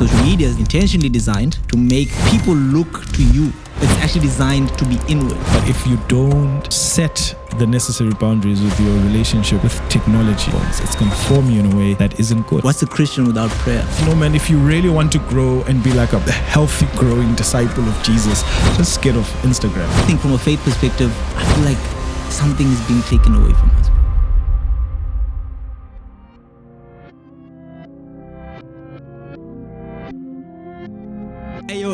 Social media is intentionally designed to make people look to you. It's actually designed to be inward. But if you don't set the necessary boundaries with your relationship with technology, it's going to form you in a way that isn't good. What's a Christian without prayer? No, man, if you really want to grow and be like a healthy, growing disciple of Jesus, just get off Instagram. I think from a faith perspective, I feel like something is being taken away from us.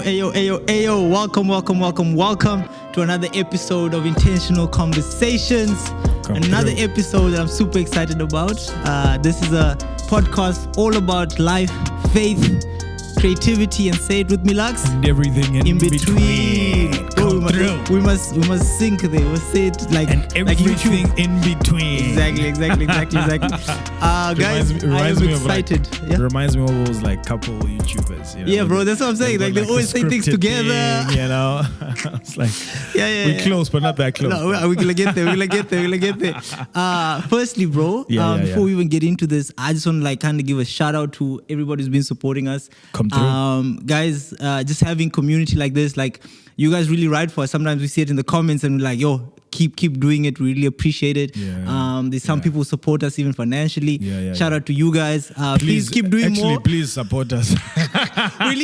Ayo, welcome to another episode of Intentional Conversations. Another episode that I'm super excited about. This is a podcast all about life, faith, creativity, and say it with me, Lux. And everything in between. We must sync there. We'll say it like and everything like in between. Exactly. Guys, reminds I'm me excited. Of like, reminds me of those like couple YouTubers. You know, yeah, bro, that's what I'm saying. Like they always say things together. Thing, you know, it's like we're close, but not that close. No, we're gonna get there. Firstly, bro, before we even get into this, I just want to like kind of give a shout out to everybody who's been supporting us. Come through, guys. Just having community like this, like you guys really ride for us. Sometimes we see it in the comments and we're like, yo, keep doing it. We really appreciate it. There's some people who support us even financially. Shout out to you guys. Please keep doing more. Please support us. We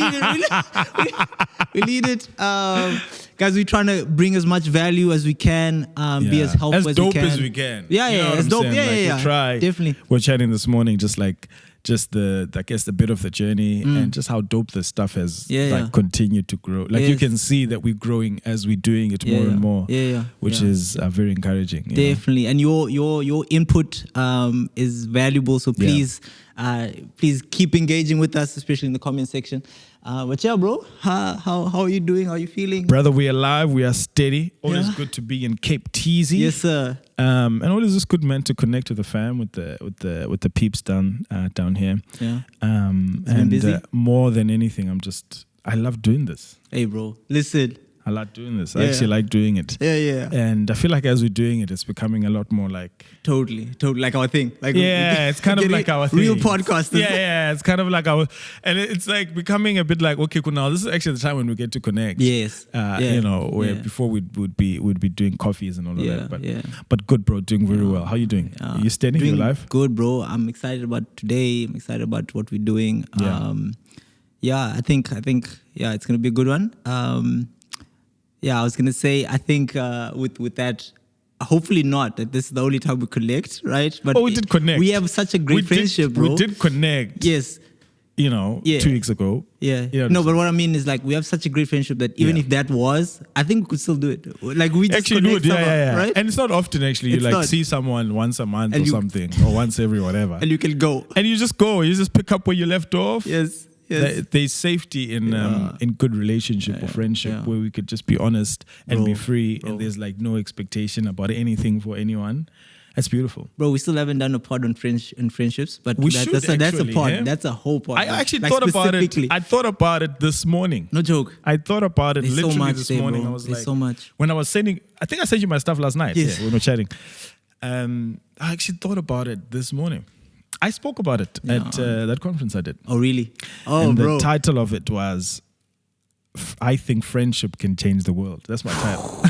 need it. Guys, we're trying to bring as much value as we can, be as helpful as we can. As we can. Yeah, as dope. Yeah. We try. Definitely. We're chatting this morning, just the bit of the journey and just how dope this stuff has continued to grow. Like you can see that we're growing as we're doing it more and more. Which is very encouraging. Definitely. And your input is valuable. So please keep engaging with us, especially in the comment section. But yeah, bro, how are you doing? How are you feeling? Brother, we are alive. We are steady. Always good to be in Cape Teasy. Yes, sir. And always just good, man, to connect with the fam, with the peeps down here. Yeah. And busy? More than anything, I love doing this. Hey, bro, listen. I like doing this. I actually like doing it. Yeah. And I feel like as we're doing it, it's becoming a lot more like... Totally like our thing. Like it's kind of like our thing. Real podcasters. Yeah, it's kind of like our... And it's like becoming a bit like, okay, cool, now this is actually the time when we get to connect. Yes. You know, where before we'd be doing coffees and all of that. But good, bro, doing very well. How you doing? You steady in your life? Good, bro. I'm excited about today. I'm excited about what we're doing. I think it's going to be a good one. I was going to say, I think with that, hopefully not, that this is the only time we connect, right? But we did connect. We have such a great friendship, bro. We did connect. Yes. 2 weeks ago. Yeah. No, but what I mean is like we have such a great friendship that even if that was, I think we could still do it. Like we just actually do it, right? And it's not often actually. You see someone once a month or something, or once every whatever. And you can go. And you just go. You just pick up where you left off. Yes. There's safety in good relationship or friendship where we could just be honest and be free, and there's like no expectation about anything for anyone. That's beautiful, bro. We still haven't done a pod on friendships, but that's a pod. Yeah? That's a whole pod. I actually thought about it. I thought about it this morning. No joke. I thought about it there's literally this morning. Bro. I was there's like, so much. When I was sending, I think I sent you my stuff last night. Yes. Yeah, when we were chatting. I actually thought about it this morning. I spoke about it at that conference I did. Oh, really? Oh, and bro. The title of it was, I think friendship can change the world. That's my title.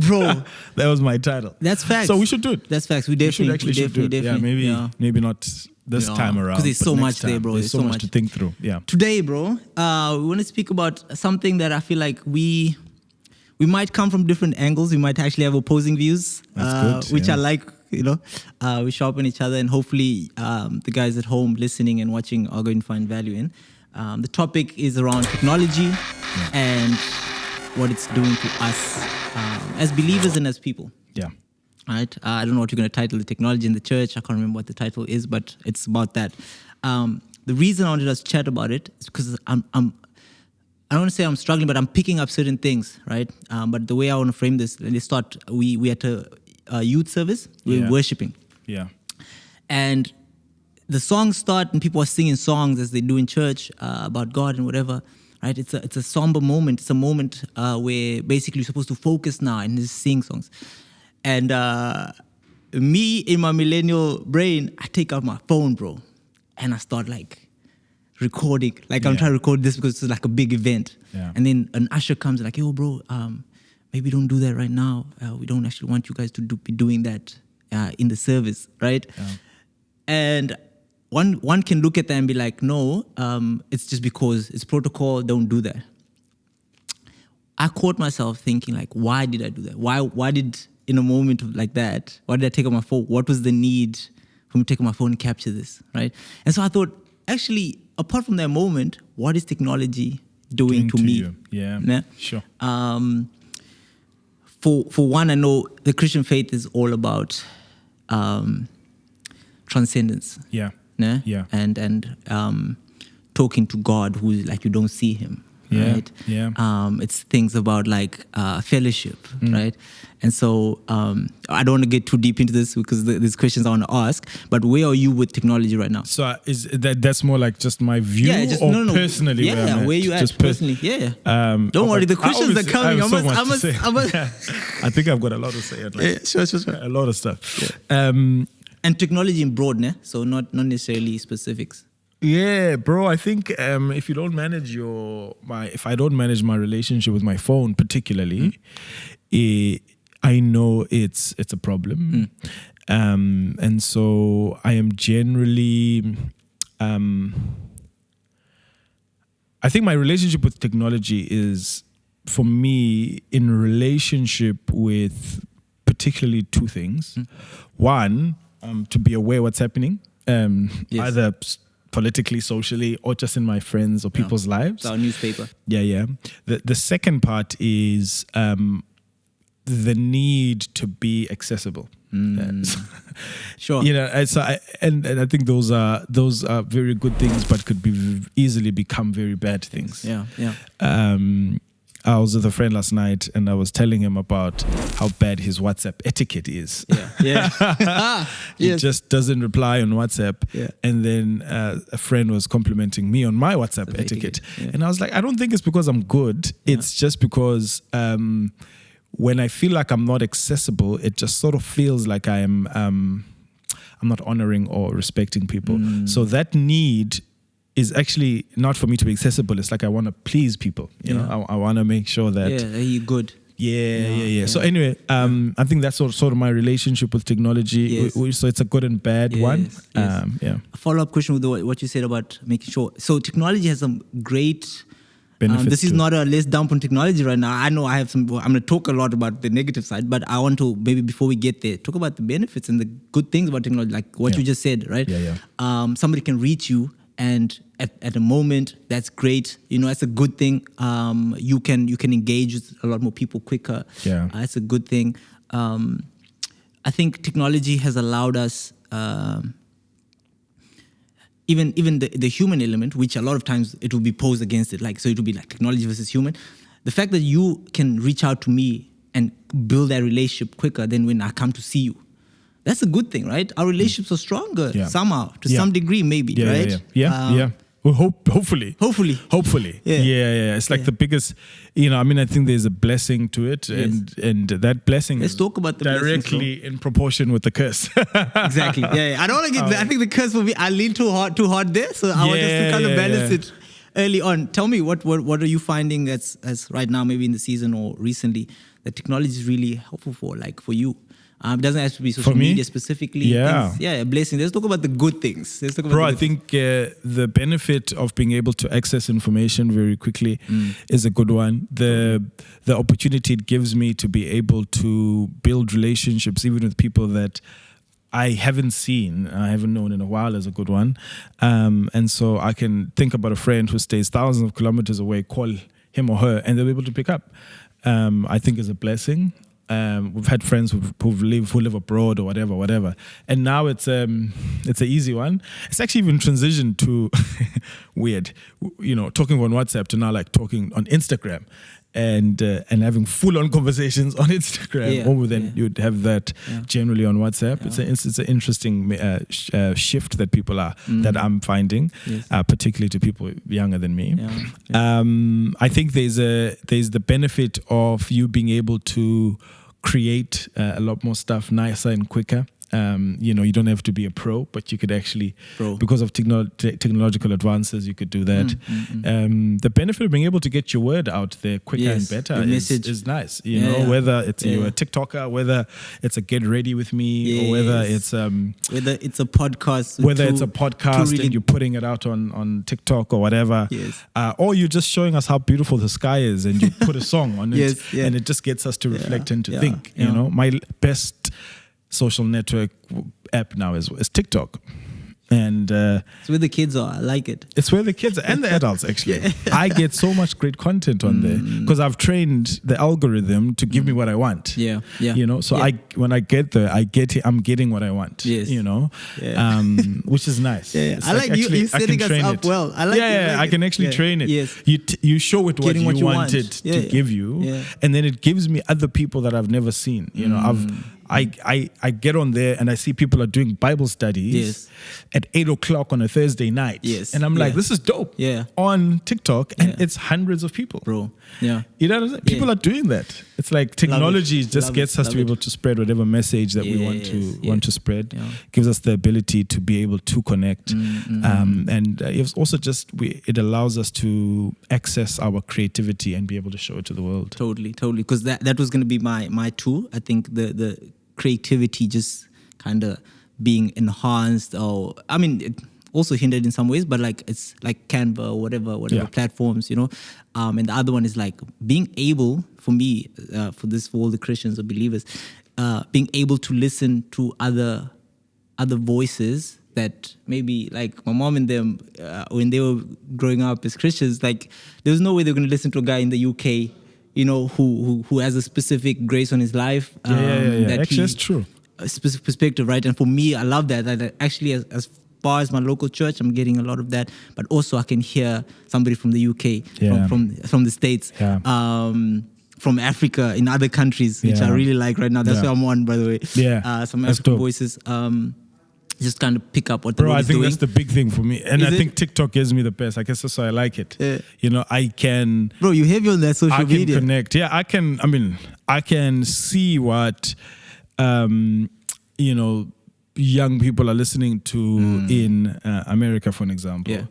Bro. That was my title. That's facts. So we should do it. That's facts. We definitely should do it. Yeah, maybe not this time around. Because there's so much there, bro. There's so much to think through. Yeah. Today, bro, we want to speak about something that I feel like we might come from different angles. We might actually have opposing views. That's good. Which I like. We sharpen each other, and hopefully the guys at home listening and watching are going to find value in. The topic is around technology and what it's doing to us as believers and as people. Yeah. Right. I don't know what you're going to title the technology in the church. I can't remember what the title is, but it's about that. The reason I wanted us to chat about it is because I don't want to say I'm struggling, but I'm picking up certain things, right? But the way I want to frame this, let's start. We at a youth service. We're worshiping. Yeah. And the songs start, and people are singing songs as they do in church about God and whatever. Right? It's a somber moment. It's a moment where basically you're supposed to focus now and just sing songs. And me in my millennial brain, I take out my phone, bro, and I start like recording. Like I'm trying to record this because it's like a big event. Yeah. And then an usher comes like, yo, bro, maybe don't do that right now. We don't actually want you guys to be doing that in the service, right? Yeah. And one can look at that and be like, no, it's just because it's protocol, don't do that. I caught myself thinking like, why did I do that? Why did, in a moment like that, why did I take out my phone? What was the need for me to take out my phone and capture this, right? And so I thought, actually, apart from that moment, what is technology doing to me? You. Yeah, sure. For one, I know the Christian faith is all about transcendence. Yeah. Yeah. And talking to God who like you don't see him. Yeah. Right? Yeah. It's things about like fellowship, right? And so I don't want to get too deep into this because these questions I want to ask. But where are you with technology right now? So is that's more like just my view, personally? Yeah, where you at just personally? Yeah. Don't worry, the questions are coming. I think I've got a lot to say. Sure. A lot of stuff. Yeah. And technology in broad, so not necessarily specifics. Yeah, bro. I think if you don't manage if I don't manage my relationship with my phone, particularly, I know it's a problem, and so I am generally. I think my relationship with technology is, for me, in relationship with particularly two things. One, to be aware what's happening, either politically, socially, or just in my friends or people's lives. It's our newspaper. Yeah. The second part is the need to be accessible. Sure. You know, and I think those are very good things, but could easily become very bad things. Yeah. I was with a friend last night and I was telling him about how bad his WhatsApp etiquette is. Yeah. He just doesn't reply on WhatsApp. Yeah. And then a friend was complimenting me on my WhatsApp etiquette. Yeah. And I was like, I don't think it's because I'm good. Yeah. It's just because when I feel like I'm not accessible, it just sort of feels like I'm not honoring or respecting people. So that need is actually not for me to be accessible. It's like I want to please people. You know, I want to make sure that you're good. Yeah. So anyway, I think that's sort of my relationship with technology. Yes. So it's a good and bad one. Yes. A follow-up question with what you said about making sure. So technology has some great benefits. This is not a let's dump on technology right now. I know I have some. I'm going to talk a lot about the negative side, but I want to maybe before we get there, talk about the benefits and the good things about technology, like what you just said, right? Yeah. Somebody can reach you. And at a moment, that's great. You know, that's a good thing. You can engage with a lot more people quicker. Yeah, that's a good thing. I think technology has allowed us, even the human element, which a lot of times it will be posed against it. Like, so it will be like technology versus human. The fact that you can reach out to me and build that relationship quicker than when I come to see you. That's a good thing, right? Our relationships are stronger somehow, to some degree, maybe, right? Yeah. Well, hopefully. Yeah. It's like the biggest, I think there's a blessing to it, and that blessing Let's talk about the directly in proportion with the curse. Exactly. Yeah. I don't want to get. I think the curse will be. I lean too hard there, so I want us to kind of balance it early on. Tell me what are you finding as right now, maybe in the season or recently, that technology is really helpful for, like for you. It doesn't have to be social media specifically. Yeah. A blessing. Let's talk about the good things. I think the benefit of being able to access information very quickly is a good one. The opportunity it gives me to be able to build relationships even with people that I haven't known in a while is a good one. And so I can think about a friend who stays thousands of kilometers away, call him or her, and they'll be able to pick up. I think is a blessing. We've had friends who live abroad or whatever, and now it's an easy one. It's actually even transitioned to weird, talking on WhatsApp to now like talking on Instagram, and having full-on conversations on Instagram. More than you'd have that generally on WhatsApp. It's an interesting shift that people are that I'm finding, particularly to people younger than me. I think there's the benefit of you being able to create a lot more stuff nicer and quicker. You don't have to be a pro, but you could actually, because of technological advances, you could do that. The benefit of being able to get your word out there quicker and better is nice. Whether it's you're a TikToker, whether it's a get ready with me, or whether it's a podcast, really, and you're putting it out on TikTok or whatever, or you're just showing us how beautiful the sky is, and you put a song on it, and it just gets us to reflect and to think. My best social network app now is TikTok. And it's where the kids are. I like it. It's where the kids are, and the adults actually. I get so much great content on there because I've trained the algorithm to give me what I want. So when I get there, I'm getting what I want. Which is nice. I like you setting us up well. I like it. I can actually train it. You show it what you wanted to give you, and then it gives me other people that I've never seen. I get on there and I see people are doing Bible studies at 8:00 on a Thursday night. And I'm like, this is dope. On TikTok, and it's hundreds of people. Bro. You know what I'm saying? People are doing that. It's like technology just gets us to be able to spread whatever message that we want to spread. Gives us the ability to be able to connect. And it's also it allows us to access our creativity and be able to show it to the world. Totally. Because that was going to be my tool. I think the creativity just kind of being enhanced, or it also hindered in some ways, but like it's like Canva or whatever platforms, and the other one is like being able, for me, for all the Christians or believers, being able to listen to other voices that maybe like my mom and them, when they were growing up as Christians, like there was no way they were going to listen to a guy in the UK, who has a specific grace on his life. Actually, that's true. A specific perspective, right? And for me, I love that actually, as far as my local church, I'm getting a lot of that. But also, I can hear somebody from the UK, from the States, from Africa, in other countries, which I really like right now. That's where I'm on, by the way. Some African voices. Just kind of pick up what the Lord is doing. I think that's the big thing for me. And I think TikTok gives me the best. I guess that's why I like it. I can... Bro, you have your social media. I can connect. Yeah, I can see what, young people are listening to in America, for an example.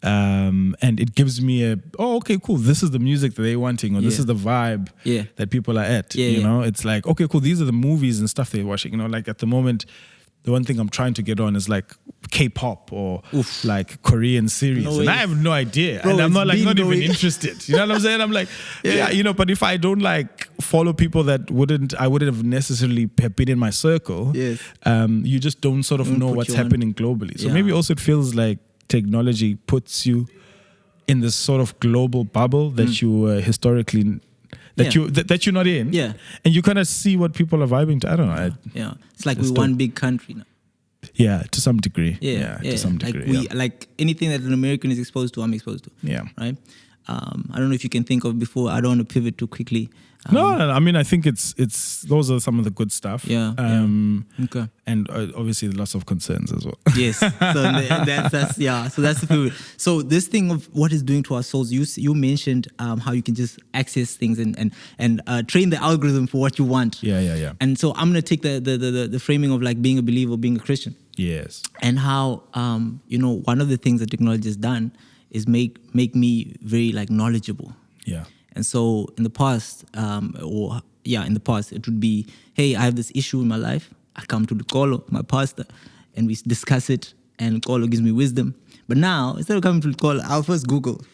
And it gives me okay, cool. This is the music that they're wanting, or this is the vibe that people are at. It's like, okay, cool. These are the movies and stuff they're watching. Like at the moment... The one thing I'm trying to get on is like K-pop or like Korean series. And I have no idea. Bro, and I'm not even interested. You know what I'm saying? I'm like, but if I don't like follow people that I wouldn't have necessarily been in my circle, you just don't sort of know what's happening globally. So maybe also it feels like technology puts you in this sort of global bubble that you historically... That you're not in, and you kind of see what people are vibing to. I don't know. It's like we're one big country now. Yeah, to some degree. To some degree. Like anything that an American is exposed to, I'm exposed to. Right. I don't know if you can think of before. I don't want to pivot too quickly. No. I think it's those are some of the good stuff. Okay. And obviously lots of concerns as well. Yes. So So that's the pivot. So this thing of what it's doing to our souls. You mentioned how you can just access things and train the algorithm for what you want. Yeah. And so I'm gonna take the framing of like being a believer, being a Christian. Yes. And how one of the things that technology has done is make me very like knowledgeable. Yeah. And so in the past, it would be, hey, I have this issue in my life. I come to Lukholo, my pastor, and we discuss it, and Lukholo gives me wisdom. But now, instead of coming to Lukholo, I'll first Google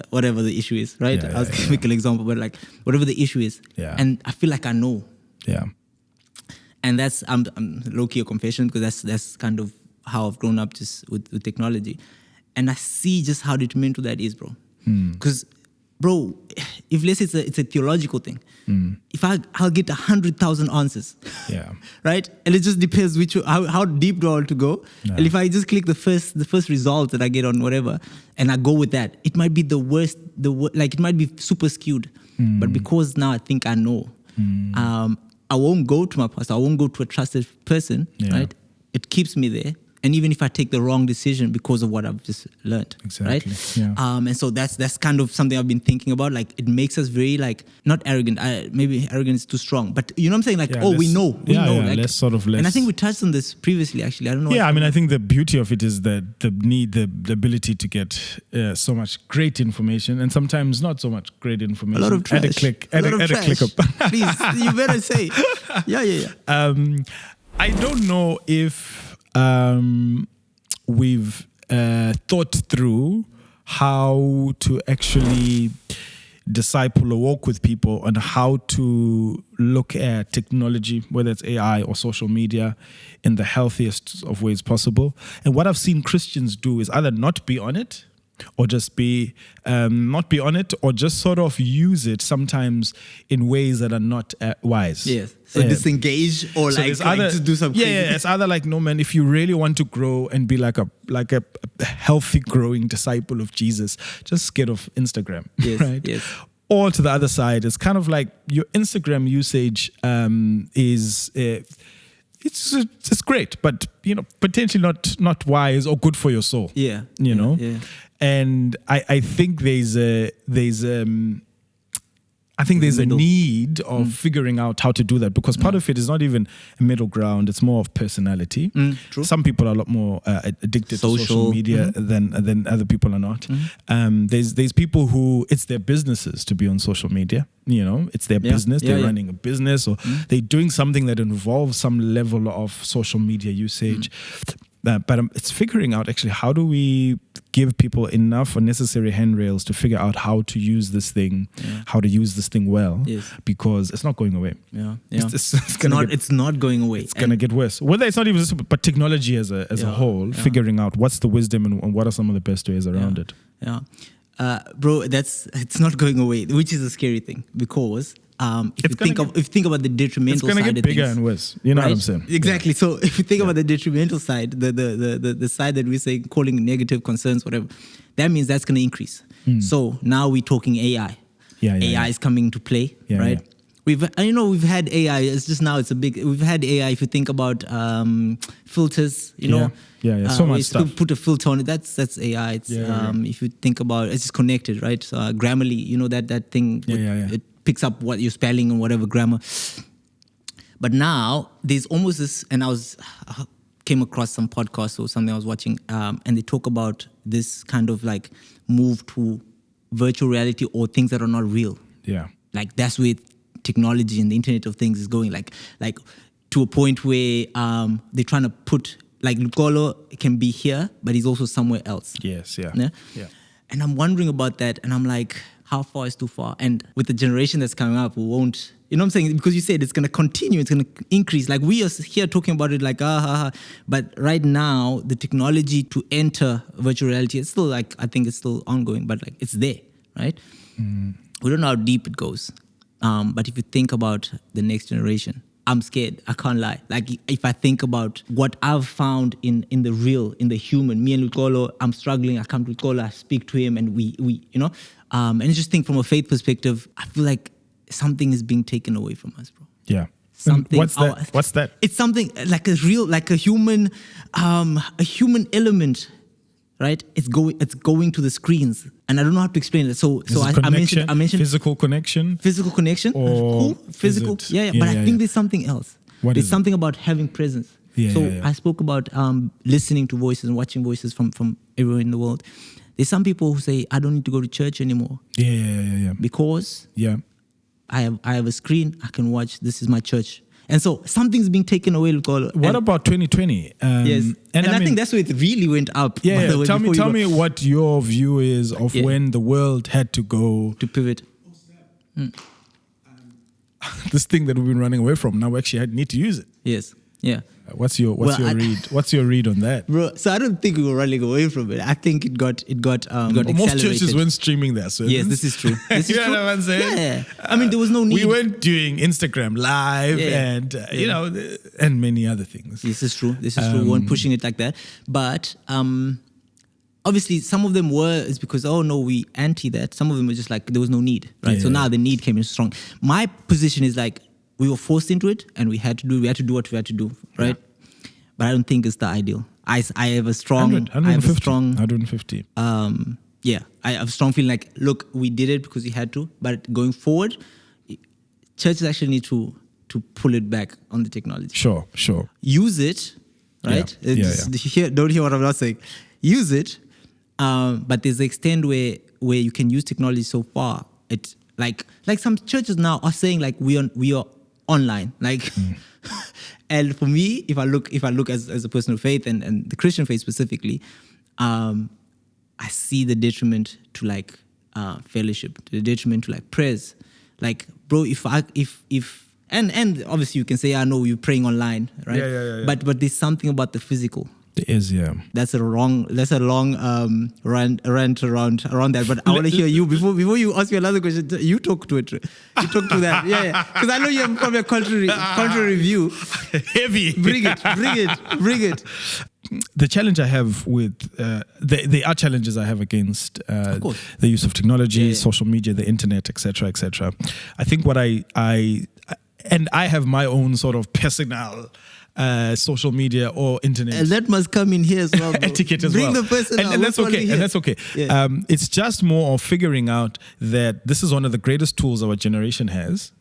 whatever the issue is, right? I'll make an example, but like whatever the issue is. Yeah. And I feel like I know. Yeah. And that's, I'm low-key a confession, because that's kind of how I've grown up just with technology. And I see just how determined that is, bro. Because... Bro, if let's say it's a theological thing, if I'll get 100,000 answers, right, and it just depends how deep do I want to go. And if I just click the first result that I get on whatever, and I go with that, it might be the worst. Like it might be super skewed, but because now I think I know, I won't go to my pastor. I won't go to a trusted person, right? It keeps me there. And even if I take the wrong decision because of what I've just learned, exactly. Right? Yeah. And so that's kind of something I've been thinking about. Like, it makes us very, like, not arrogant. Maybe arrogant is too strong, but you know what I'm saying? Like, we know. Like, less sort of less. And I think we touched on this previously, actually. I don't know. Yeah, I mean, I think the beauty of it is that the ability to get so much great information, and sometimes not so much great information. A lot of trash. At a click up. Please, you better say. Yeah. I don't know if we've thought through how to actually disciple or walk with people on how to look at technology, whether it's AI or social media, in the healthiest of ways possible. And what I've seen Christians do is either not be on it, or just be not be on it, or just sort of use it sometimes in ways that are not wise. Yes. So disengage, or so to do something. Yeah, it's either like, no man, if you really want to grow and be like a healthy growing disciple of Jesus, just get off Instagram. Yes, right? Yes. Or to the other side, it's kind of like your Instagram usage is. It's great, but potentially not wise or good for your soul. Yeah. Yeah. And I think there's a need of figuring out how to do that, because part of it is not even a middle ground. It's more of personality. True. Some people are a lot more addicted to social media than other people are not. There's people who it's their businesses to be on social media. It's their business. They're running a business, or they're doing something that involves some level of social media usage. But it's figuring out actually, how do we give people enough or necessary handrails to figure out how to use this thing, how to use this thing well, because it's not going away. Yeah. It's not going away. It's going to get worse. Whether it's not even this, but technology as a whole, figuring out what's the wisdom and what are some of the best ways around it. Yeah. Bro, it's not going away, which is a scary thing, because if you think about the detrimental side of things, it's going to get bigger and worse. You know what I'm saying? Exactly. Yeah. So if you think about the detrimental side, the side that we say calling negative concerns, whatever, that means that's going to increase. So now we're talking AI. AI is coming into play, right? Yeah. We've had AI. It's just now we've had AI. If you think about filters, so much stuff. Put a filter on it. That's AI. It's, if you think about it's just connected, right? So Grammarly, that thing. It picks up what you're spelling and whatever grammar. But now there's almost this, and I came across some podcasts or something I was watching, and they talk about this kind of like move to virtual reality or things that are not real. Yeah. Like that's where technology and the Internet of Things is going. Like to a point where they're trying to put, like, Lukolo can be here, but he's also somewhere else. Yes, yeah. And I'm wondering about that, and I'm like, how far is too far? And with the generation that's coming up, we won't, you know what I'm saying? Because you said it's going to continue, it's going to increase. Like, we are here talking about it like, but right now, the technology to enter virtual reality, it's still like, I think it's still ongoing, but like, it's there, right? We don't know how deep it goes. But if you think about the next generation, I'm scared. I can't lie. Like, if I think about what I've found in the real, in the human, me and Lukolo, I'm struggling. I come to Lukolo, I speak to him, and we and just think from a faith perspective, I feel like something is being taken away from us, bro. Yeah. Something. What's that? It's something like a human element. Right, it's going to the screens, and I don't know how to explain it. So I mentioned physical connection, cool, physical, but I think there's something else. There's something about having presence. I spoke about listening to voices and watching voices from everywhere in the world. There's some people who say, I don't need to go to church anymore. Because I have a screen, I can watch. This is my church. And so something's being taken away. What about 2020? Yes. And I think that's where it really went up. Tell me what your view is of when the world had to go to pivot. This thing that we've been running away from, now we actually need to use it. Yes. Yeah. What's your read? What's your read on that, bro? So I don't think we were running away from it. I think it got accelerated. Most churches weren't streaming their service. Yes, this is true. This is you know what I'm saying? Yeah. I mean, there was no need. We weren't doing Instagram Live and and many other things. This is true. We weren't pushing it like that. But obviously, some of them it's because we anti that. Some of them were just like there was no need, right? So now the need came in strong. My position is like, we were forced into it, and we had to do what we had to do, right? Yeah. But I don't think it's the ideal. I have a strong 150. I have a strong feeling like, look, we did it because we had to, but going forward, churches actually need to pull it back on the technology. Sure. Use it, right? Don't hear what I'm not saying. Use it, but there's an extent where you can use technology so far. It like some churches now are saying like we are online, like. And for me, if I look as a person of faith and the Christian faith specifically, I see the detriment to like fellowship, the detriment to like prayers. Like, bro, if and obviously you can say, I know you're praying online, right? Yeah. But there's something about the physical. There is, yeah. That's a long rant around that. But I want to hear you before you ask me another question. You talk to it. You talk to that. Yeah. Because I know you have probably a contrary view. Heavy. Bring it. The challenge I have with there are challenges I have against the use of technology, social media, the internet, etc. I think what I have my own sort of personal social media or internet. And that must come in here as well. Etiquette as Bring well. The person and that's okay. And that's okay. Yeah. It's just more of figuring out that this is one of the greatest tools our generation has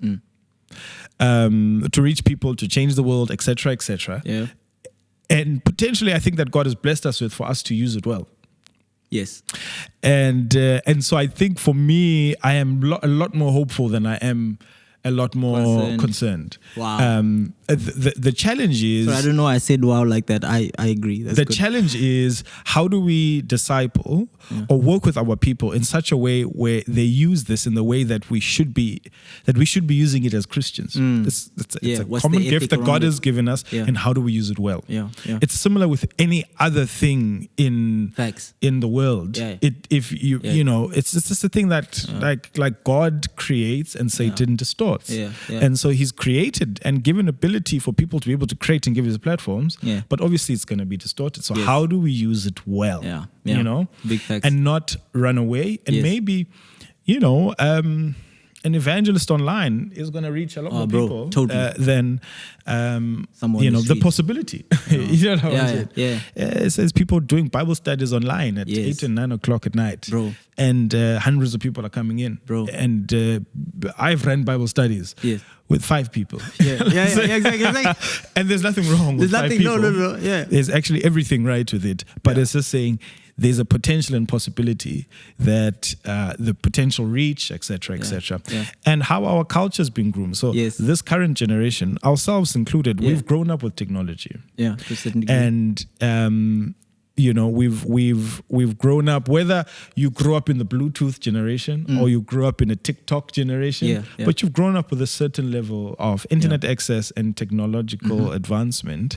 to reach people, to change the world, etc. Yeah. And potentially, I think that God has blessed us with for us to use it well. Yes. And so I think for me, I am a lot more hopeful than I am a lot more concerned. Wow. The challenge is... So I don't know why I said wow like that. I agree. That's the good. challenge is, how do we disciple or work with our people in such a way where they use this in the way that we should be using it as Christians? It's a common gift that God has given us, and how do we use it well? Yeah. It's similar with any other thing in the world. Yeah. You know, it's just a thing that like God creates and Satan distorts. And so he's created and given ability for people to be able to create and give his platforms, but obviously it's going to be distorted. So how do we use it well? You know, big facts. And not run away. And maybe, you know, an evangelist online is going to reach a lot more people than someone, you know, the possibility. You know what I'm saying? It says people doing Bible studies online at 8 and 9 o'clock at night, bro. And hundreds of people are coming in, bro. And I've run Bible studies with 5 people. Exactly. And there's nothing wrong with 5 people. No. Yeah. There's actually everything right with it, but it's just saying there's a potential and possibility that the potential reach, etc., and how our culture's been groomed. So this current generation, ourselves included, we've grown up with technology. To a certain degree. And you know, we've grown up, whether you grew up in the Bluetooth generation or you grew up in a TikTok generation, but you've grown up with a certain level of internet access and technological advancement.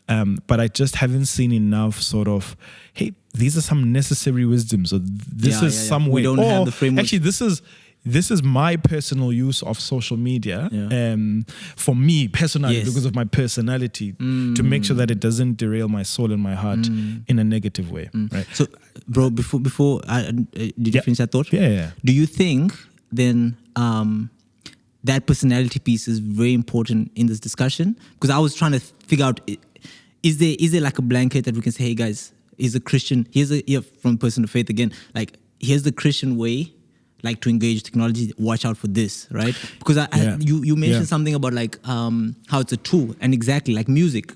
But I just haven't seen enough sort of, hey, these are some necessary wisdoms, or this is some way. We don't have the framework. Actually, this is my personal use of social media for me personally, because of my personality, to make sure that it doesn't derail my soul and my heart in a negative way. Right. So, bro, before did you finish that thought? Yeah. Do you think then that personality piece is very important in this discussion? Because I was trying to figure out, is there like a blanket that we can say, hey guys, is a Christian, from person of faith again, like here's the Christian way, like to engage technology, watch out for this, right? Because you mentioned something about like how it's a tool, and exactly like music,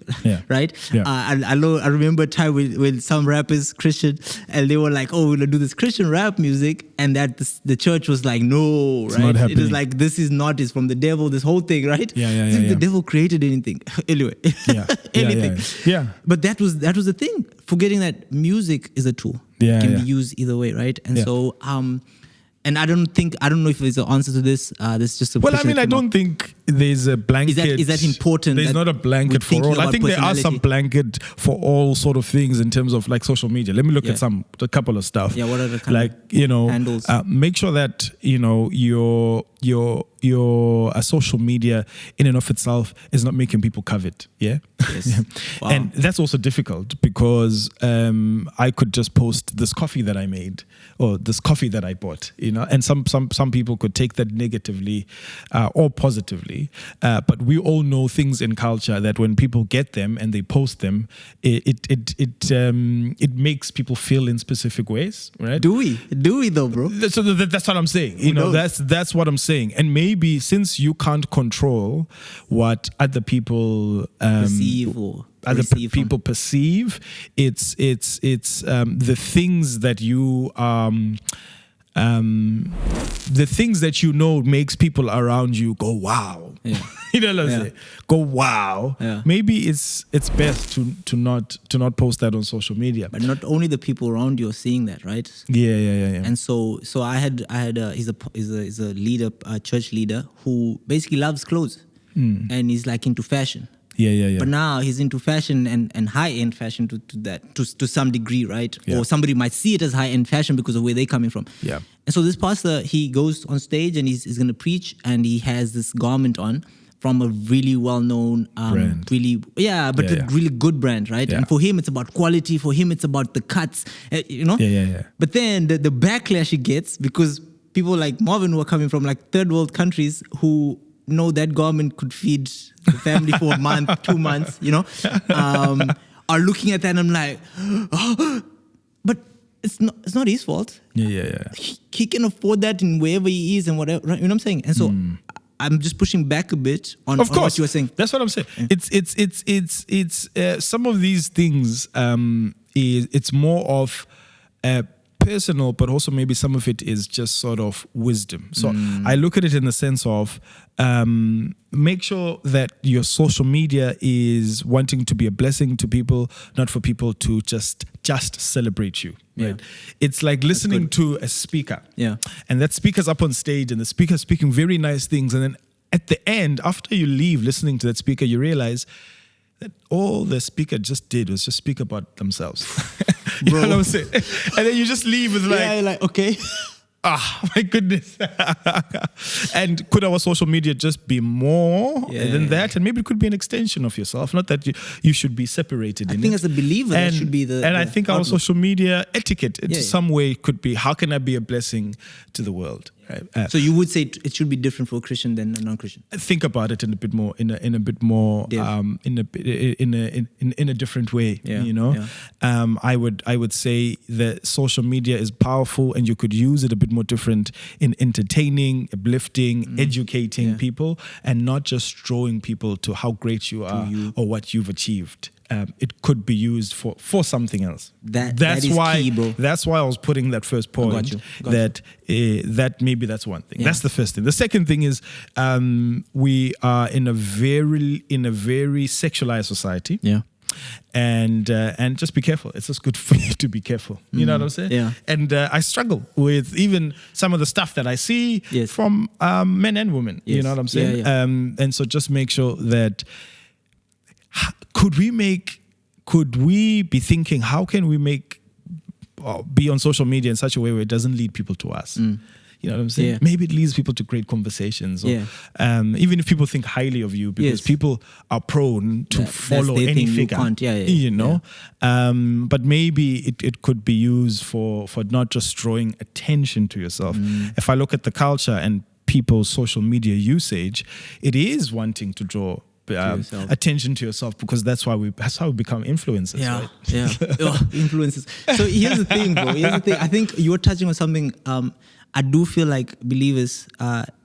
right? I remember a time with some rappers, Christian, and they were like, oh, we're gonna do this Christian rap music, and that the church was like, no, it's right? Not happening. It is like, this is not, it's from the devil, this whole thing, right? The devil created anything. Anyway, anything. Yeah. But that was the thing, forgetting that music is a tool. It can be used either way, right? And so and I don't know if there's an answer to this. There's just a well, I mean, I don't think there's a blanket. Is that important? There's not a blanket for all. I think there are some blanket for all sort of things in terms of like social media. Let me look at a couple of stuff. Yeah, what are the kind like, you know, handles? Make sure that, you know, your your social media in and of itself is not making people covet. Yeah. Yes. Wow. And that's also difficult because I could just post this coffee that I made or this coffee that I bought, and some people could take that negatively or positively. But we all know things in culture that when people get them and they post them, it makes people feel in specific ways, right? Do we though, bro? So that's what I'm saying. That's what I'm saying. And maybe since you can't control what other people perceive or other people perceive, it's the things that you the things that makes people around you go wow. Yeah. Go wow. Yeah. Maybe it's best to not post that on social media. But not only the people around you are seeing that, right? Yeah. And so I had he's a leader, a church leader who basically loves clothes and he's like into fashion. Yeah. But now he's into fashion and high-end fashion to some degree, right? Yeah. Or somebody might see it as high-end fashion because of where they're coming from. Yeah. And so this pastor, he goes on stage and he's going to preach, and he has this garment on from a really well-known brand. A really good brand, right? Yeah. And for him, it's about quality. For him, it's about the cuts, Yeah. But then the backlash he gets, because people like Marvin who are coming from like third world countries who know that garment could feed the family for a month, 2 months, are looking at that and I'm like, oh, but it's not his fault. Yeah. He can afford that in wherever he is and whatever, right? You know what I'm saying? And so I'm just pushing back a bit on what you were saying. That's what I'm saying. Yeah. It's some of these things. It's more of personal, but also maybe some of it is just sort of wisdom. So I look at it in the sense of make sure that your social media is wanting to be a blessing to people, not for people to just celebrate you. Right? Yeah. It's like listening to a speaker. Yeah. And that speaker's up on stage and the speaker's speaking very nice things. And then at the end, after you leave listening to that speaker, you realize that all the speaker just did was just speak about themselves. You know what I'm saying? And then you just leave with like okay. My goodness. And could our social media just be more than that? And maybe it could be an extension of yourself. Not that you should be separated in it. I think as a believer, that should be the... And I think our social media etiquette in some way could be, how can I be a blessing to the world? Right? So you would say it should be different for a Christian than a non-Christian. Think about it in a bit more, in a different way. Yeah. Yeah. I would say that social media is powerful, and you could use it a bit more different in entertaining, uplifting, educating people, and not just drawing people to how great you are or what you've achieved. It could be used for something else. That is why, key, bro. That's why I was putting that first point. Got you. That maybe that's one thing. Yeah. That's the first thing. The second thing is we are in a very sexualized society. Yeah. And just be careful. It's just good for you to be careful. You know what I'm saying? Yeah. And I struggle with even some of the stuff that I see from men and women. Yes. You know what I'm saying? Yeah. And so just make sure that could we be thinking, how can we be on social media in such a way where it doesn't lead people to us? You know what I'm saying? Yeah. Maybe it leads people to great conversations. Or, even if people think highly of you, because people are prone to follow any figure. But maybe it could be used for not just drawing attention to yourself. If I look at the culture and people's social media usage, it is wanting to draw attention to yourself, because that's how we become influencers. Right? Influencers. So here's the thing, bro. I think you're touching on something. I do feel like believers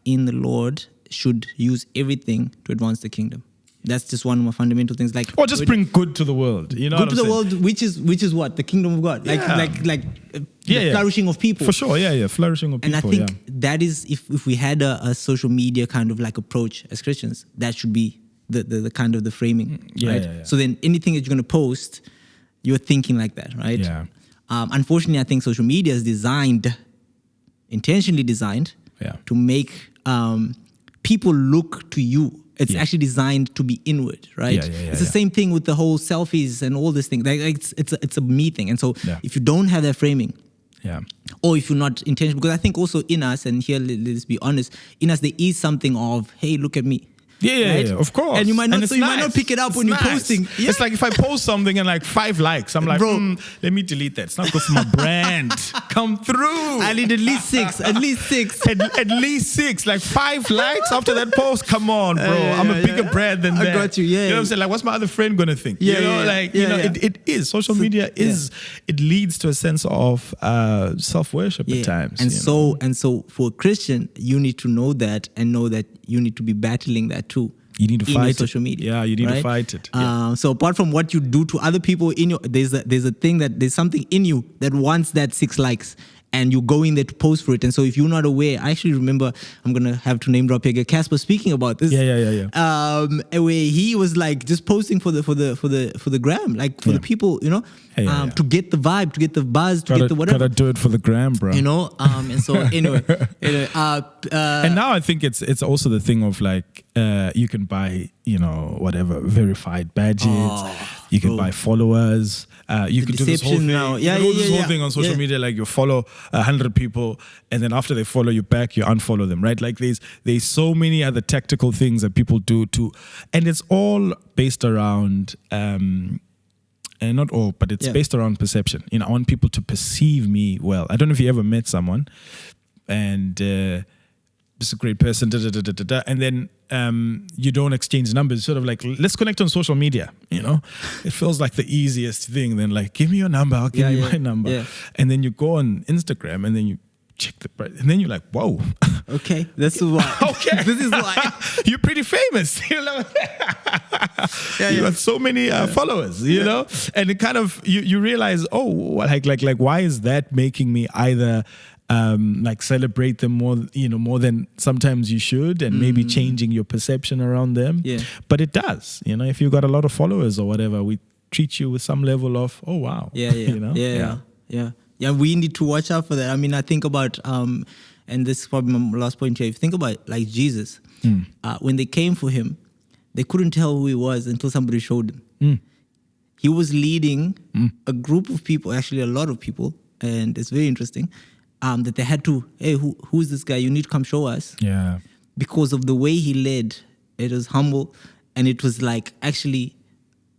in the Lord should use everything to advance the kingdom. That's just one of my fundamental things. Or just bring good to the world. You know, good to the world, which is what? The kingdom of God. The flourishing of people. For sure, flourishing of people. And I think that is, if we had a social media kind of like approach as Christians, that should be the kind of the framing, right? Yeah. So then anything that you're going to post, you're thinking like that, right? Yeah. Unfortunately, I think social media is intentionally designed to make people look to you. It's actually designed to be inward, right? It's the same thing with the whole selfies and all this thing. It's a me thing. And so if you don't have that framing, or if you're not intentional, because I think also in us, and here let's be honest, in us there is something of, hey, look at me. Yeah, of course. And you might not, might not pick it up when you're posting. Yeah. It's like if I post something and like 5 likes, I'm like, bro, let me delete that. It's not good for my brand. Come through. I need at least 6. At least 6. At least 6. Like 5 likes after that post. Come on, bro. I'm a bigger brand than that. I got you. Yeah. You know what I'm saying? Like, what's my other friend gonna think? Yeah, you know, it is. Social media is. It leads to a sense of self-worship at times. And so for a Christian, you need to know that and know that you need to be battling that too. You need to fight social media. Yeah, you need to fight it. Yeah. So apart from what you do to other people there's a thing that there's something in you that wants that 6 likes. And you go in there to post for it. And so if you're not aware, I actually remember, I'm going to have to name drop here, Casper speaking about this. Yeah. Where he was like just posting for the gram, like for the people, you know, to get the vibe, to get the buzz, to get the whatever. Gotta do it for the gram, bro. You know, and so anyway. And now I think it's also the thing of like, you can buy, you know, whatever, verified badges. You can buy followers. You can do this whole thing. Now. This whole thing on social media, like you follow 100 people, and then after they follow you back, you unfollow them, right? Like there's so many other tactical things that people do too, and it's all based around, and not all, but it's based around perception. You know, I want people to perceive me well. I don't know if you ever met someone, and just a great person, and then you don't exchange numbers. Sort of like, let's connect on social media. You know, it feels like the easiest thing. Then like, give me your number, I'll give you my number. Yeah. And then you go on Instagram, and then you check the price, and then you're like, whoa. Okay, this is why. Okay, this is why you're pretty famous. You know, you have so many followers. You know, and it kind of you realize, oh, like why is that making me either like celebrate them more, you know, more than sometimes you should, and maybe changing your perception around them. Yeah. But it does, you know, if you've got a lot of followers or whatever, we treat you with some level of, oh wow. Yeah. You know? Yeah, we need to watch out for that. I mean, I think about, and this is probably my last point here. If you think about like Jesus, when they came for him, they couldn't tell who he was until somebody showed them. He was leading a group of people, actually a lot of people, and it's very interesting. That they had to, hey, who's this guy? You need to come show us. Yeah. Because of the way he led, it was humble, and it was like, actually,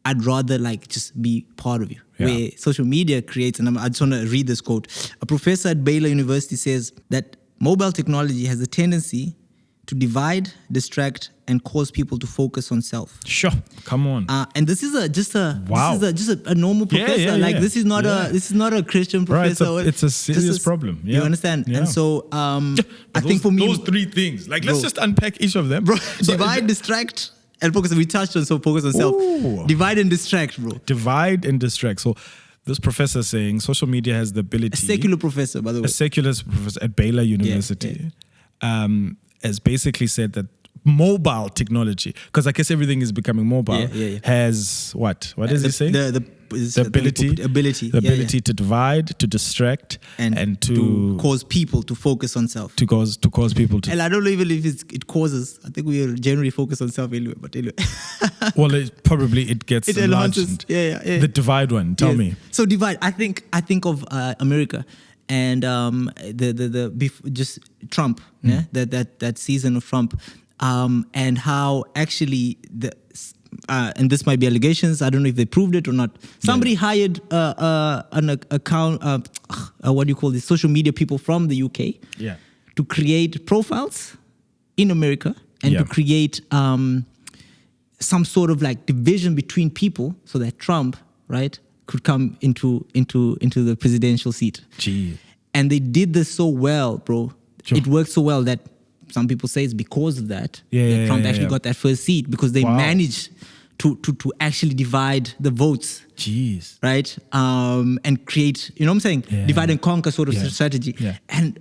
I'd rather like just be part of you. Yeah. Where social media creates, and I just want to read this quote. A professor at Baylor University says that mobile technology has a tendency to divide, distract, and cause people to focus on self. Sure, come on. And this is just a normal professor. This is not a Christian professor. Right, it's a serious problem. Yeah. You understand? Yeah. And so I think for me, those 3 things. Like, let's just unpack each of them. Bro, divide, distract, and focus. We touched on focus on self. Divide and distract, bro. Divide and distract. So this professor saying social media has the ability. A secular professor, by the way. A secular professor at Baylor University. Has basically said that mobile technology, because I guess everything is becoming mobile, has what? What does he say? The ability to divide, to distract, and to cause people to focus on self. To cause people to. And I don't know even if it causes. I think we are generally focused on self anyway. But anyway. Well, it gets enlarged. Yeah. The divide one. Tell me. So divide. I think of America. And just Trump, that season of Trump, and how actually and this might be allegations. I don't know if they proved it or not. Somebody hired an account. What do you call this? Social media people from the UK, to create profiles in America and to create some sort of like division between people, so that Trump, right, could come into the presidential seat. Gee. And they did this so well, bro. Sure. It worked so well that some people say it's because of that Trump actually got that first seat, because they managed to actually divide the votes. Jeez. Right? And create, you know what I'm saying? Divide and conquer sort of strategy. Yeah. And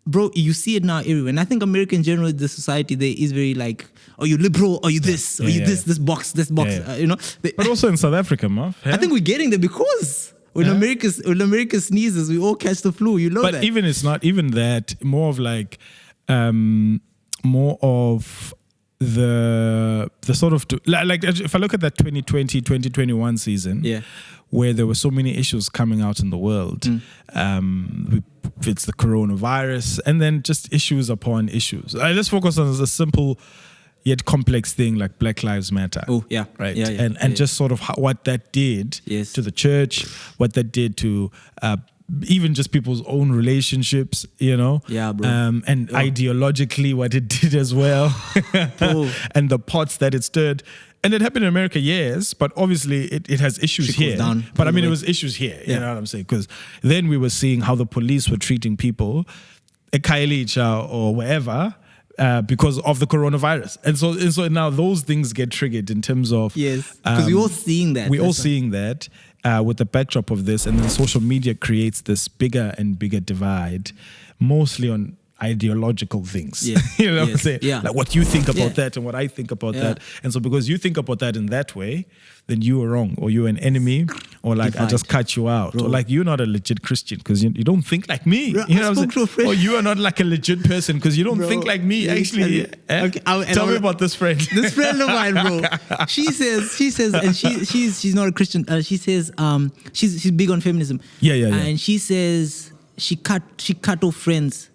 bro, you see it now everywhere. And I think America in general, the society there is very like, are you liberal? Are you this? Are you this box? You know? But also in South Africa, Marv. I think we're getting there because when America sneezes, we all catch the flu. You know that. But even it's not even that. More of like, more of the sort of, like if I look at that 2020, 2021 season, where there were so many issues coming out in the world, it's the coronavirus, and then just issues upon issues. Let's focus on a simple yet complex thing like Black Lives Matter. Oh, yeah. Right. Yeah, yeah, and just sort of what that did to the church, what that did to even just people's own relationships, you know? Yeah, bro. And ideologically what it did as well. And the pots that it stirred. And it happened in America, yes, but obviously it has issues here. But I mean, it was issues here, you know what I'm saying? Because then we were seeing how the police were treating people, Khayelitsha or wherever, because of the coronavirus. And so now those things get triggered in terms of... Yes, because we're all seeing that. We're all seeing that with the backdrop of this. And then social media creates this bigger and bigger divide, mostly on ideological things. Yeah. You know what I'm saying? Yeah. Like what you think about that and what I think about that. And so because you think about that in that way, then you are wrong, or you're an enemy, or like I just cut you out, or like you're not a legit Christian because you don't think like me. Bro, you know what I'm saying? Or you are not like a legit person because you don't think like me. Actually, tell me about this friend. This friend of mine, bro. She says, and she's not a Christian. She says, she's big on feminism. Yeah. And she says she cut off friends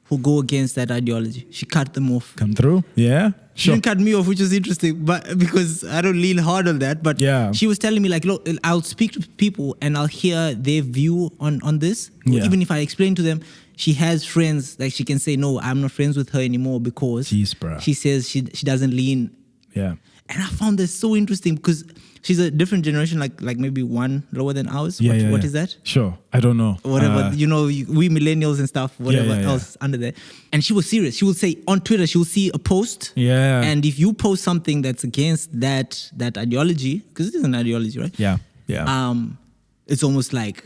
who go against that ideology. She cut them off. Come through, yeah. She didn't cut me off, which is interesting, but because I don't lean hard on that. But she was telling me, like, look, I'll speak to people and I'll hear their view on this. Yeah. Even if I explain to them, she has friends, like she can say, no, I'm not friends with her anymore because she says she doesn't lean. Yeah. And I found this so interesting because she's a different generation, like maybe one lower than ours. What is that? Sure. I don't know. Whatever, we millennials and stuff, whatever else under there. And she was serious. She would say on Twitter, she will see a post. Yeah. And if you post something that's against that ideology, because it is an ideology, right? Yeah. It's almost like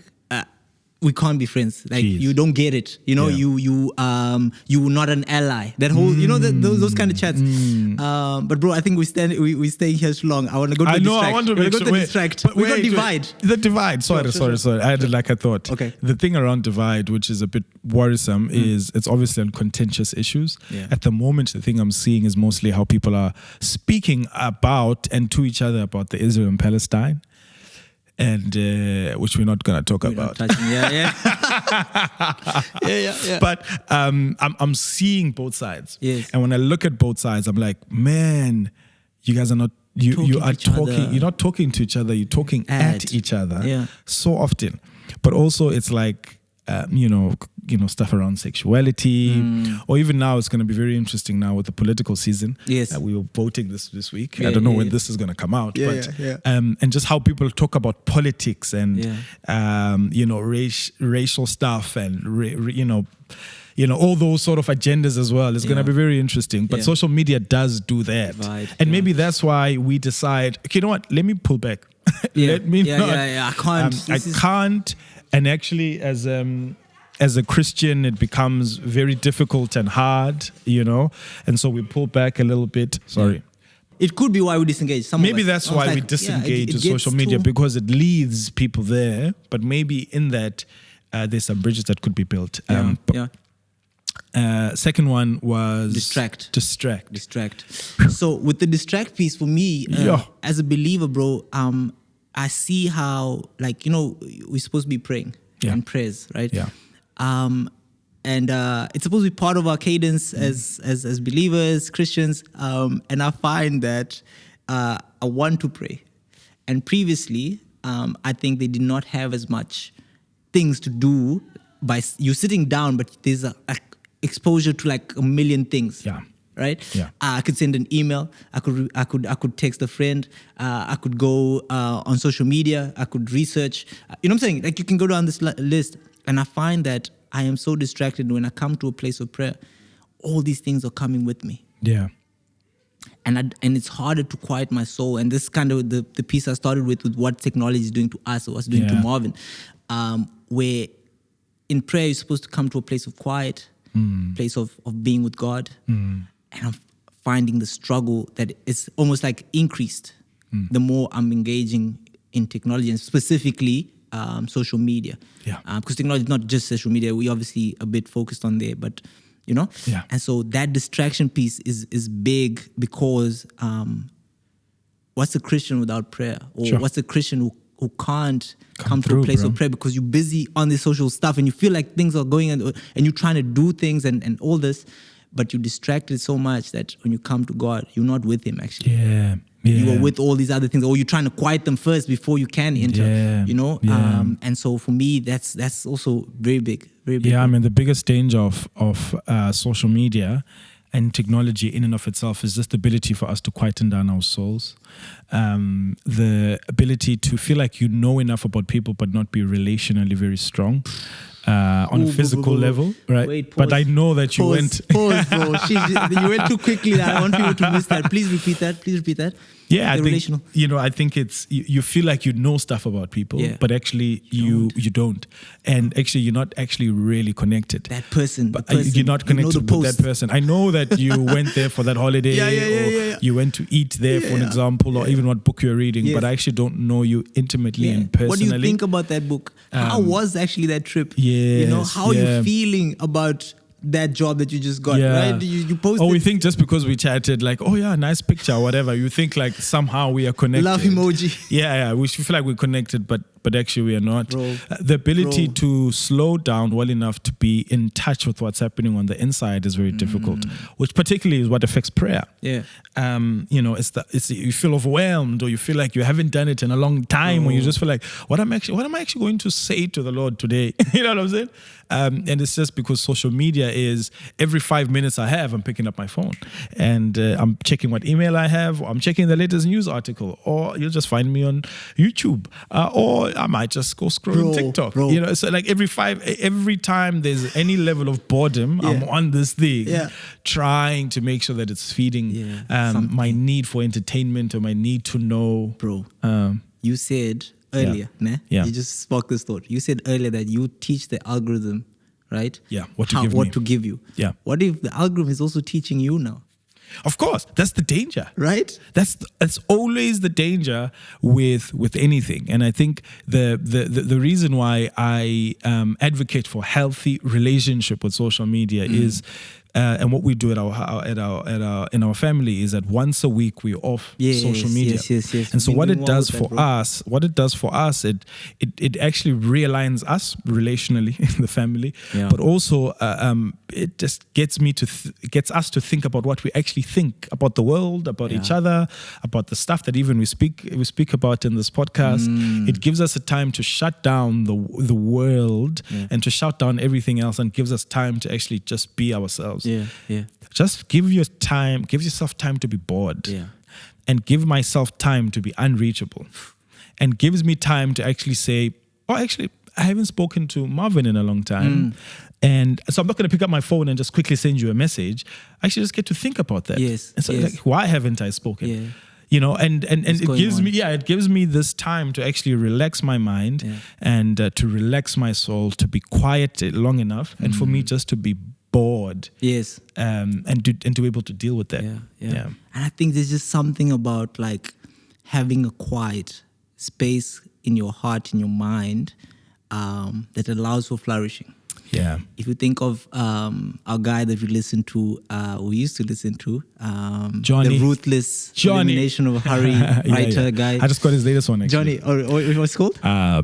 we can't be friends. Like you don't get it. You know, you not an ally. That whole, those kind of chats. But bro, I think we staying here too long. I want to go to the distract. I want to go to the distract. We got divide. The divide. Sorry. I had like a thought. Okay. The thing around divide, which is a bit worrisome, is it's obviously on contentious issues. Yeah. At the moment, the thing I'm seeing is mostly how people are speaking about and to each other about the Israel and Palestine. And which we're not going to talk about. Yeah. But I'm seeing both sides. Yes. And when I look at both sides, I'm like, man, you guys are not. You are talking. You're not talking to each other. You're talking at each other so often. But also, it's like stuff around sexuality, or even now it's going to be very interesting now with the political season. Yes, we were voting this week. I don't know when this is going to come out, and just how people talk about politics and racial stuff and all those sort of agendas as well. It's going to be very interesting. But social media does do that, and maybe that's why we decide. Okay, you know what? Let me pull back. Let me not. I can't. I can't. And actually, as a Christian, it becomes very difficult and hard, and so we pull back a little bit. Sorry. It could be why we disengage. Maybe that's why we disengage with social media, because it leads people there. But maybe in that, there's some bridges that could be built. Second one was distract. So with the distract piece, for me, as a believer, bro, I see how, we're supposed to be praying and prayers, right? Yeah. And it's supposed to be part of our cadence as believers, Christians. And I find that I want to pray. And previously, I think they did not have as much things to do by you sitting down, but there's a exposure to like a million things. Yeah. Right? Yeah. I could send an email. I could text a friend. I could go on social media. I could research. You know what I'm saying? Like you can go down this list, and I find that I am so distracted when I come to a place of prayer. All these things are coming with me. Yeah. And it's harder to quiet my soul. And this kind of the piece I started with what technology is doing to us, or what's doing to Marvin, where in prayer you're supposed to come to a place of quiet, place of being with God. And I'm finding the struggle that is almost like increased the more I'm engaging in technology, and specifically social media. Yeah. Because technology is not just social media. We obviously a bit focused on there, but Yeah. And so that distraction piece is big because what's a Christian without prayer? Or what's a Christian who who can't come to a place of prayer because you're busy on the social stuff and you feel like things are going and you're trying to do things and all this, but you're distracted so much that when you come to God, you're not with Him actually. Yeah. You are with all these other things, or you're trying to quiet them first before you can enter. You know, and so for me, that's also very big, very big. Yeah, I mean, the biggest danger of social media and technology in and of itself is just the ability for us to quieten down our souls, the ability to feel like you know enough about people but not be relationally very strong. On a physical level, right? Wait, pause, but I know that you went. Pause, bro. You went too quickly. I want people to miss that. Please repeat that. Yeah, I think, I think it's, you feel like you know stuff about people, but actually you don't. And actually you're not actually really connected. That person. But you're not connected with that person. I know that you went there for that holiday or you went to eat there, for an example, or even what book you're reading, but I actually don't know you intimately and personally. What do you think about that book? How was actually that trip? Yes, how are you feeling about that job that you just got, right? You posted. Oh, we think just because we chatted, like, oh yeah, nice picture, or whatever. You think like somehow we are connected. Love emoji. Yeah. We feel like we're connected, but actually we are not. The ability to slow down well enough to be in touch with what's happening on the inside is very difficult, which particularly is what affects prayer. Yeah. It's you feel overwhelmed, or you feel like you haven't done it in a long time, or you just feel like, what am I actually going to say to the Lord today? You know what I'm saying? And it's just because social media is every 5 minutes I have, I'm picking up my phone and I'm checking what email I have, or I'm checking the latest news article, or you'll just find me on YouTube, or I might just go scroll on TikTok. You know, so like every time there's any level of boredom, I'm on this thing, trying to make sure that it's feeding my need for entertainment or my need to know. You said earlier, you just spoke this thought. You said earlier that you teach the algorithm, right? Yeah, what to give you. Yeah. What if the algorithm is also teaching you now? Of course, that's the danger, right? That's always the danger with anything, and I think the reason why I advocate for healthy relationship with social media is. And what we do in our family is that once a week we're off social media. Yes. And so what it does for us, it actually realigns us relationally in the family, but also it just gets us to think about what we actually think about the world, about each other, about the stuff that even we speak about in this podcast. It gives us a time to shut down the world and to shut down everything else, and gives us time to actually just be ourselves. Just give yourself time to be bored, and give myself time to be unreachable, and gives me time to actually say, oh, actually, I haven't spoken to Marvin in a long time. And so I'm not going to pick up my phone and just quickly send you a message. I actually just get to think about that. And so like, why haven't I spoken? You know, and it gives me this time to actually relax my mind and to relax my soul, to be quiet long enough, and for me just to be bored. And to be able to deal with that. And I think there's just something about like having a quiet space in your heart, in your mind, that allows for flourishing. If you think of our guy that we used to listen to, Johnny, the Ruthless Elimination of Hurry writer guy. I just got his latest one actually. Johnny, or what's it called?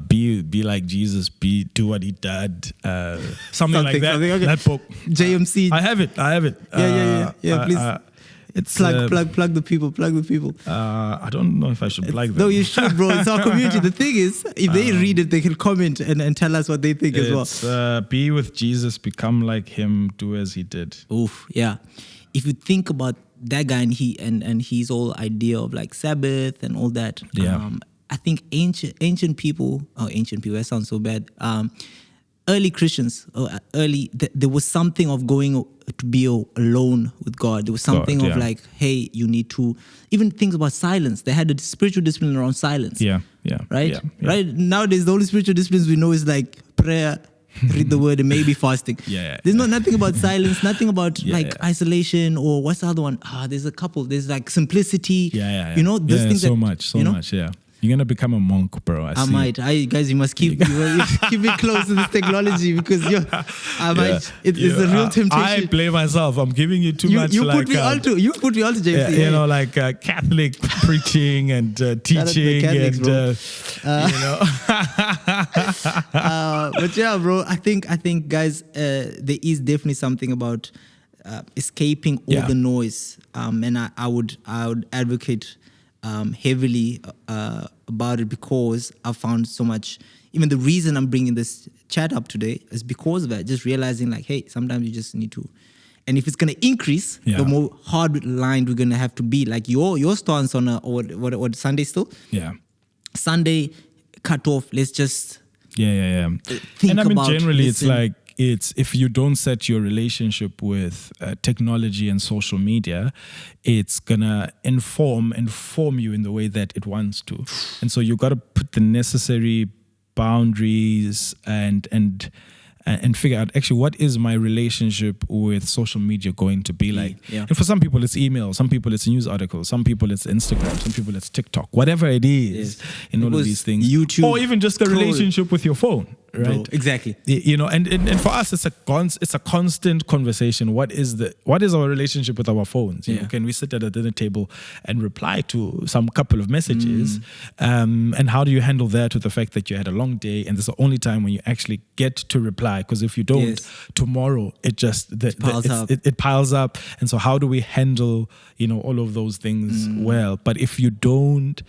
Be like Jesus, do what he did. Something like that. Okay. That book. JMC. I have it. Yeah. Please. It's plug the people. I don't know if I should plug them. No, you should, bro. It's our community. The thing is, if they read it, they can comment and tell us what they think as well. Be with Jesus, become like him, do as he did. Oof, yeah. If you think about that guy and his whole idea of like Sabbath and all that, I think ancient people, that sounds so bad. Early Christians, there was something of going to be alone with God. There was something of like, hey, you need to, even things about silence. They had a spiritual discipline around silence. Right? Right? Nowadays, the only spiritual disciplines we know is like prayer, read the word, and maybe fasting. There's nothing about silence, nothing about isolation, or what's the other one? There's a couple. There's like simplicity. You know, those things so much. You're gonna become a monk, bro. I might. Guys, you must keep keep me close to this technology because might. It's a real temptation. I blame myself. I'm giving you too much. You put me onto JC. You know, like Catholic preaching and teaching and But yeah, bro. I think guys, there is definitely something about escaping all the noise, and I would advocate heavily about it because I found so much. Even the reason I'm bringing this chat up today is because of that. Just realizing, like, hey, sometimes you just need to. And if it's going to increase, the more hard lined we're going to have to be. Like your stance on what Sunday still? Yeah. Sunday cut off. Let's just think and I mean, about generally, it's like, if you don't set your relationship with technology and social media, it's gonna inform you in the way that it wants to, and so you got to put the necessary boundaries and figure out actually what is my relationship with social media going to be like. And for some people it's email, some people it's news articles, some people it's Instagram, some people it's TikTok, whatever it is. In all of these things, YouTube, or even just the relationship with your phone. Right. Bro, exactly. You know, and for us, it's a constant conversation. What is our relationship with our phones? You know, can we sit at a dinner table and reply to some couple of messages? And how do you handle that with the fact that you had a long day and this is the only time when you actually get to reply? Because if you don't, tomorrow it just it piles up. And so how do we handle, you know, all of those things well? But if you don't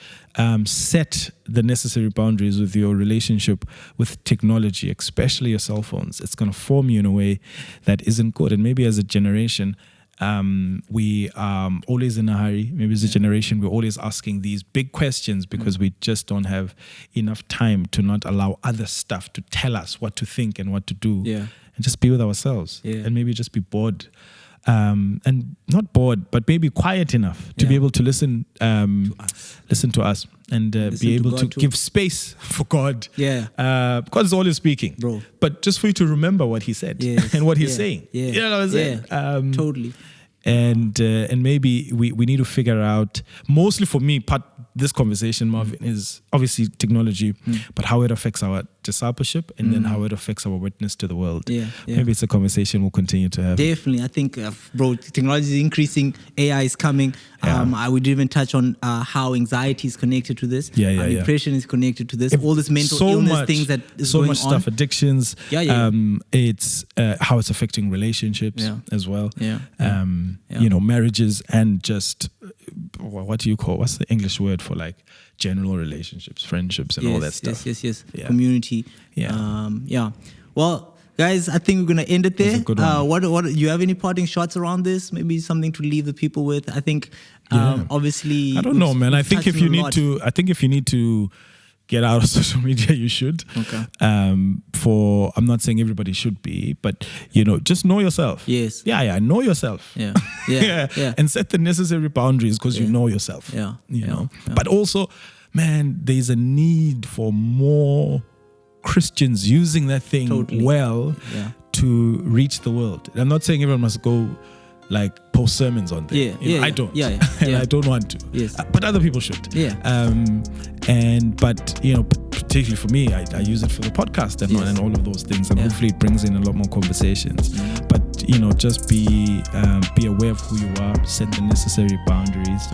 set the necessary boundaries with your relationship with technology, especially your cell phones, it's going to form you in a way that isn't good. And maybe as a generation, we are always in a hurry. Maybe as a generation, we're always asking these big questions because we just don't have enough time to not allow other stuff to tell us what to think and what to do. And just be with ourselves. And maybe just be bored. And not bored, but maybe quiet enough to be able to listen to us and be able to give space for God. God is always speaking, bro. But just for you to remember what He said and what He's saying. You know what I'm saying? Totally. And maybe we need to figure out, mostly for me, this conversation, Marvin, is obviously technology, but how it affects our discipleship and then how it affects our witness to the world. Maybe it's a conversation we'll continue to have. Definitely. I think, bro, technology is increasing, AI is coming. I would even touch on how anxiety is connected to this. Depression is connected to this. All this mental illness things that is going on. So much stuff, addictions. It's how it's affecting relationships as well. You know, marriages and just, what do you call, what's the English word for like general relationships, friendships and all that stuff? Community. Well, guys, I think we're going to end it there. What you have any parting shots around this? Maybe something to leave the people with? I think, obviously, I don't know, man. I think if you need to get out of social media, you should. I'm not saying everybody should be, but you know, just know yourself. Know yourself. And set the necessary boundaries because you know yourself. You know. But also, man, there's a need for more Christians using that thing to reach the world. I'm not saying everyone must go like post sermons on there. I don't. And I don't want to. But other people should. But you know, particularly for me, I use it for the podcast and all of those things, and hopefully it brings in a lot more conversations. But you know, just be aware of who you are, set the necessary boundaries.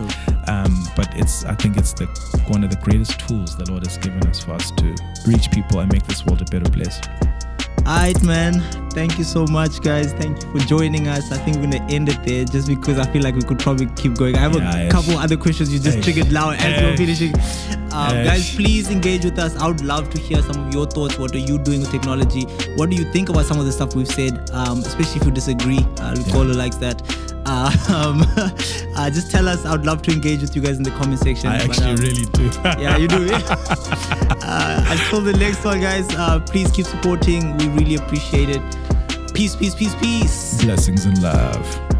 But I think it's one of the greatest tools the Lord has given us for us to reach people and make this world a better place. Alright, man. Thank you so much, guys. Thank you for joining us. I think we're going to end it there just because I feel like we could probably keep going. I have a couple other questions you just triggered now as we're finishing. Guys, please engage with us. I would love to hear some of your thoughts. What are you doing with technology? What do you think about some of the stuff we've said? Especially if you disagree. Ricola likes that. Just tell us. I would love to engage with you guys in the comment section. I actually really do. Yeah, you do. Until the next one, guys, please keep supporting. We really appreciate it. Peace, peace, peace, peace. Blessings and love.